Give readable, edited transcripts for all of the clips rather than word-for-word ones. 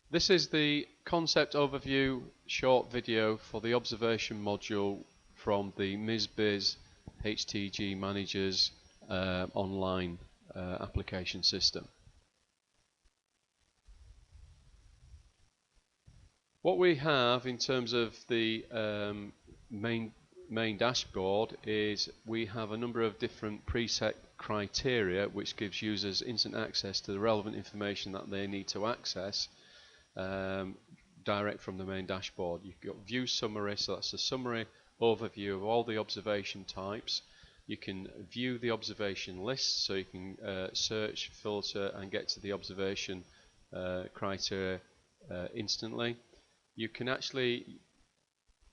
This is the concept overview short video for the observation module from the MISBIS HTG Managers online application system. What we have in terms of the main dashboard is we have a number of different preset criteria which gives users instant access to the relevant information that they need to access direct from the main dashboard. You've got view summary, so that's a summary overview of all the observation types. You can view the observation list, so you can search, filter and get to the observation criteria instantly. You can actually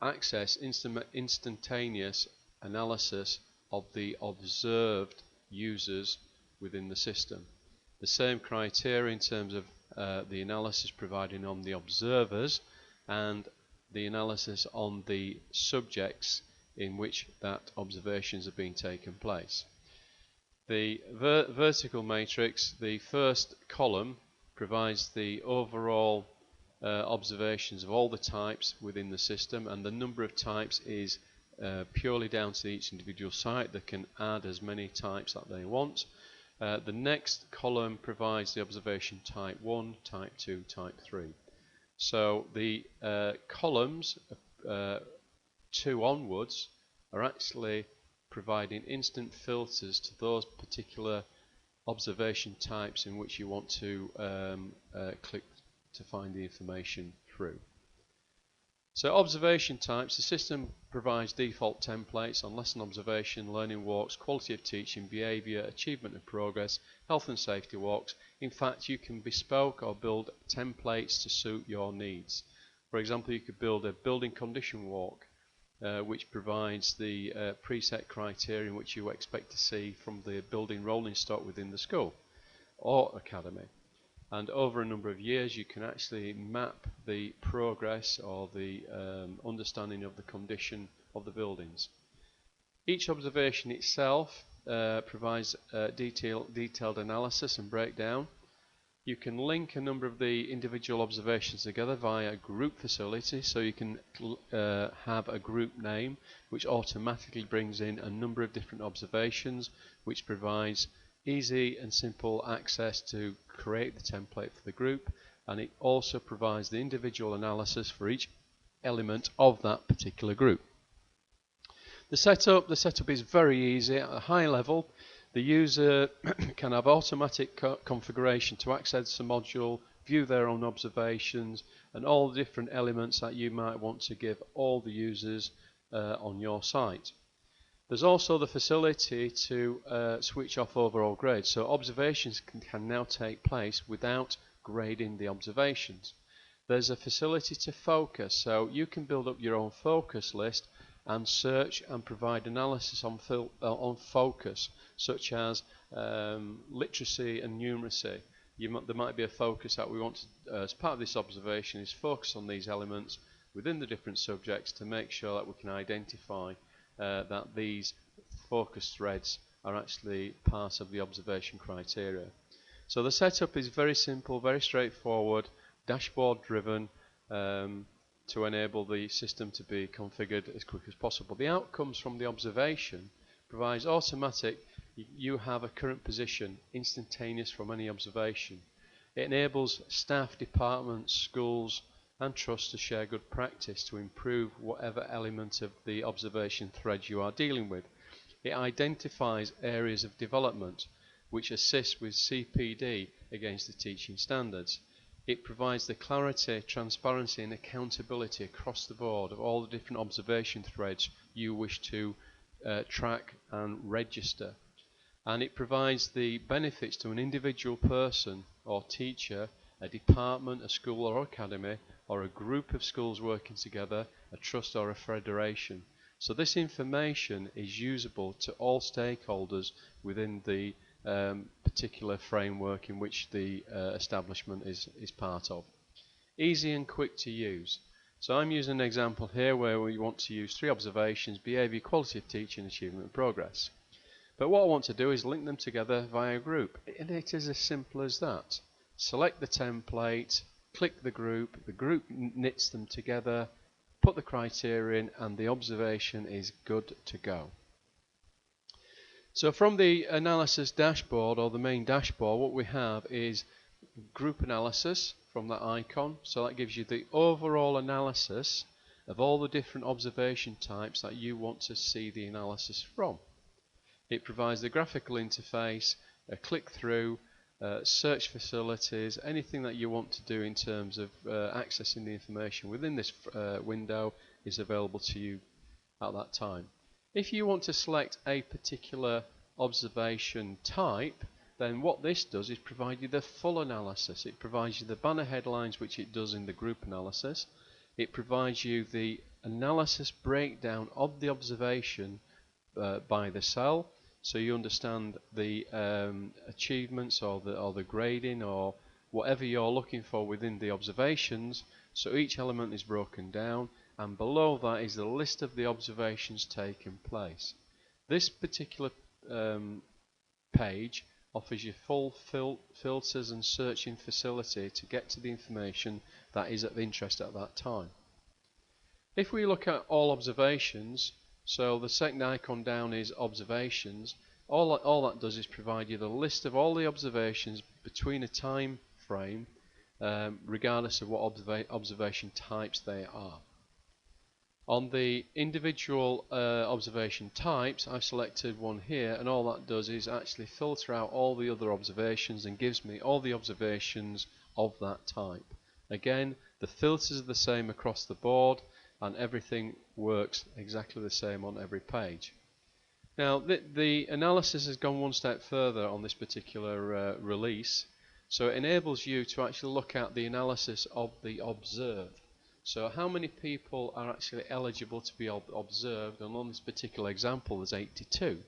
access instantaneous analysis of the observed users within the system. The same criteria in terms of the analysis provided on the observers and the analysis on the subjects in which that observations are being taken place. The vertical matrix, the first column, provides the overall observations of all the types within the system, and the number of types is purely down to each individual site. They can add as many types that they want. The next column provides the observation type 1, type 2, type 3. So the columns 2 onwards are actually providing instant filters to those particular observation types in which you want to click to find the information through. So observation types, the system provides default templates on lesson observation, learning walks, quality of teaching, behaviour, achievement and progress, health and safety walks. In fact, you can bespoke or build templates to suit your needs. For example, you could build a building condition walk which provides the preset criteria in which you expect to see from the building rolling stock within the school or academy. And over a number of years you can actually map the progress or the understanding of the condition of the buildings. Each observation itself provides detailed analysis and breakdown. You can link a number of the individual observations together via group facility, so you can have a group name which automatically brings in a number of different observations, which provides easy and simple access to create the template for the group, and it also provides the individual analysis for each element of that particular group. The setup is very easy. At a high level, the user can have automatic configuration to access the module, view their own observations and all the different elements that you might want to give all the users on your site. There's also the facility to switch off overall grade, so observations can now take place without grading the observations. There's a facility to focus, so you can build up your own focus list and search and provide analysis on focus, such as literacy and numeracy. There might be a focus that we want to, as part of this observation, is focus on these elements within the different subjects to make sure that we can identify that these focus threads are actually part of the observation criteria. So the setup is very simple, very straightforward, dashboard driven, to enable the system to be configured as quick as possible. The outcomes from the observation provides automatic, you have a current position instantaneous from any observation. It enables staff, departments, schools and trusts to share good practice to improve whatever element of the observation thread you are dealing with. It identifies areas of development which assist with CPD against the teaching standards. It provides the clarity, transparency and accountability across the board of all the different observation threads you wish to track and register. And it provides the benefits to an individual person or teacher, a department, a school or academy, or a group of schools working together, a trust or a federation. So this information is usable to all stakeholders within the particular framework in which the establishment is part of. Easy and quick to use. So I'm using an example here where we want to use 3 observations: behaviour, quality of teaching, achievement and progress. But what I want to do is link them together via group, and it is as simple as that. Select the template, click the group knits them together, put the criteria in, and the observation is good to go. So from the analysis dashboard, or the main dashboard, what we have is group analysis from that icon. So that gives you the overall analysis of all the different observation types that you want to see the analysis from. It provides the graphical interface, a click through, search facilities, anything that you want to do in terms of accessing the information within this window is available to you at that time. If you want to select a particular observation type, then what this does is provide you the full analysis. It provides you the banner headlines, which it does in the group analysis. It provides you the analysis breakdown of the observation by the cell, so you understand the achievements or the grading or whatever you're looking for within the observations. So each element is broken down, and below that is the list of the observations taking place. This particular page offers you full filters and searching facility to get to the information that is of interest at that time. If we look at all observations, so the second icon down is observations, all that does is provide you the list of all the observations between a time frame, regardless of what observation types they are. On the individual observation types, I've selected one here, and all that does is actually filter out all the other observations and gives me all the observations of that type. Again, the filters are the same across the board, and everything works exactly the same on every page. Now, the analysis has gone one step further on this particular release, so it enables you to actually look at the analysis of the observed. So how many people are actually eligible to be observed, and on this particular example there's 82.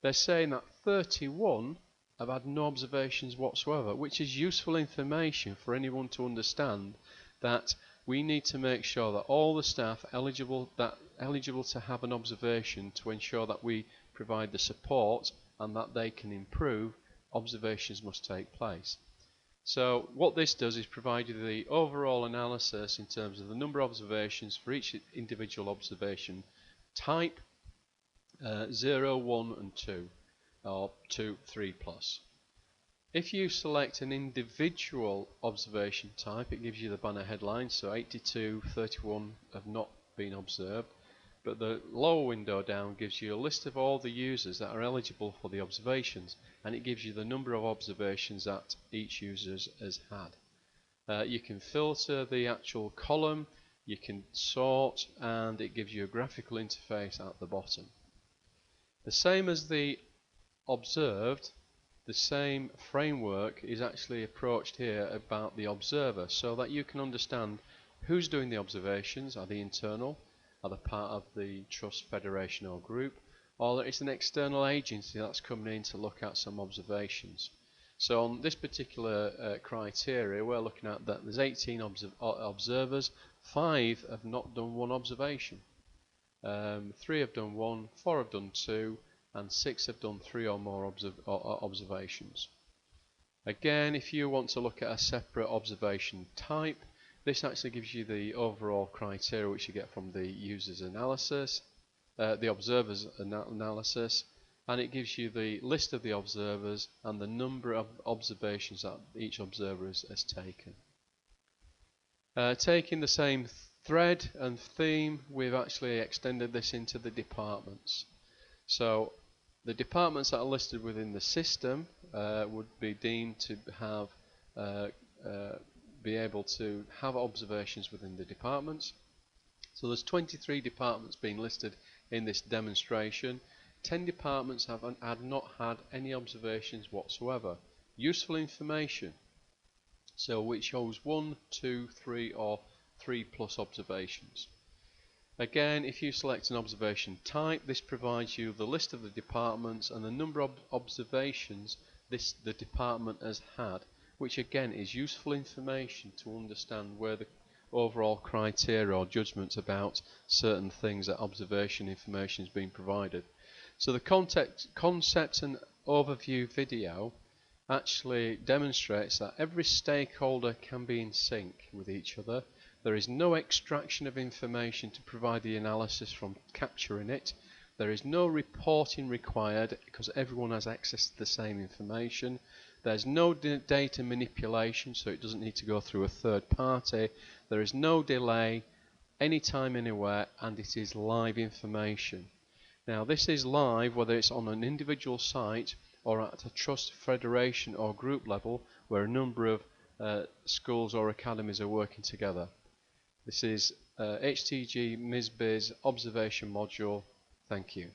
They're saying that 31 have had no observations whatsoever, which is useful information for anyone to understand that we need to make sure that all the staff eligible to have an observation, to ensure that we provide the support and that they can improve, observations must take place. So what this does is provide you the overall analysis in terms of the number of observations for each individual observation type, 0, 1 and 2, or 2, 3 plus. If you select an individual observation type, it gives you the banner headline, so 82, 31 have not been observed, but the lower window down gives you a list of all the users that are eligible for the observations, and it gives you the number of observations that each user has had. You can filter the actual column, you can sort, and it gives you a graphical interface at the bottom. The same as the observed, the same framework is actually approached here about the observer, so that you can understand who's doing the observations. Are they internal? Are they part of the trust, federation or group? Or it's an external agency that's coming in to look at some observations. So on this particular criteria, we're looking at that there's 18 observers, 5 have not done one observation, 3 have done 1, 4 have done 2, and 6 have done 3 or more observations. Again, if you want to look at a separate observation type, this actually gives you the overall criteria which you get from the user's analysis, the observer's analysis, and it gives you the list of the observers and the number of observations that each observer has taken. Taking the same thread and theme, we've actually extended this into the departments. So the departments that are listed within the system would be deemed to have be able to have observations within the departments. So there's 23 departments being listed in this demonstration. 10 departments have not had any observations whatsoever. Useful information, so which shows 1, 2, 3 or 3 plus observations. Again, if you select an observation type, this provides you the list of the departments and the number of observations the department has had, which again is useful information to understand where the overall criteria or judgments about certain things, that observation information is being provided. So the concept and overview video actually demonstrates that every stakeholder can be in sync with each other. There is no extraction of information to provide the analysis from capturing it. There is no reporting required because everyone has access to the same information. There's no data manipulation, so it doesn't need to go through a third party. There is no delay, anytime, anywhere, and it is live information. Now this is live whether it's on an individual site or at a trust, federation or group level where a number of schools or academies are working together. This is HTG MISBIS observation module. Thank you.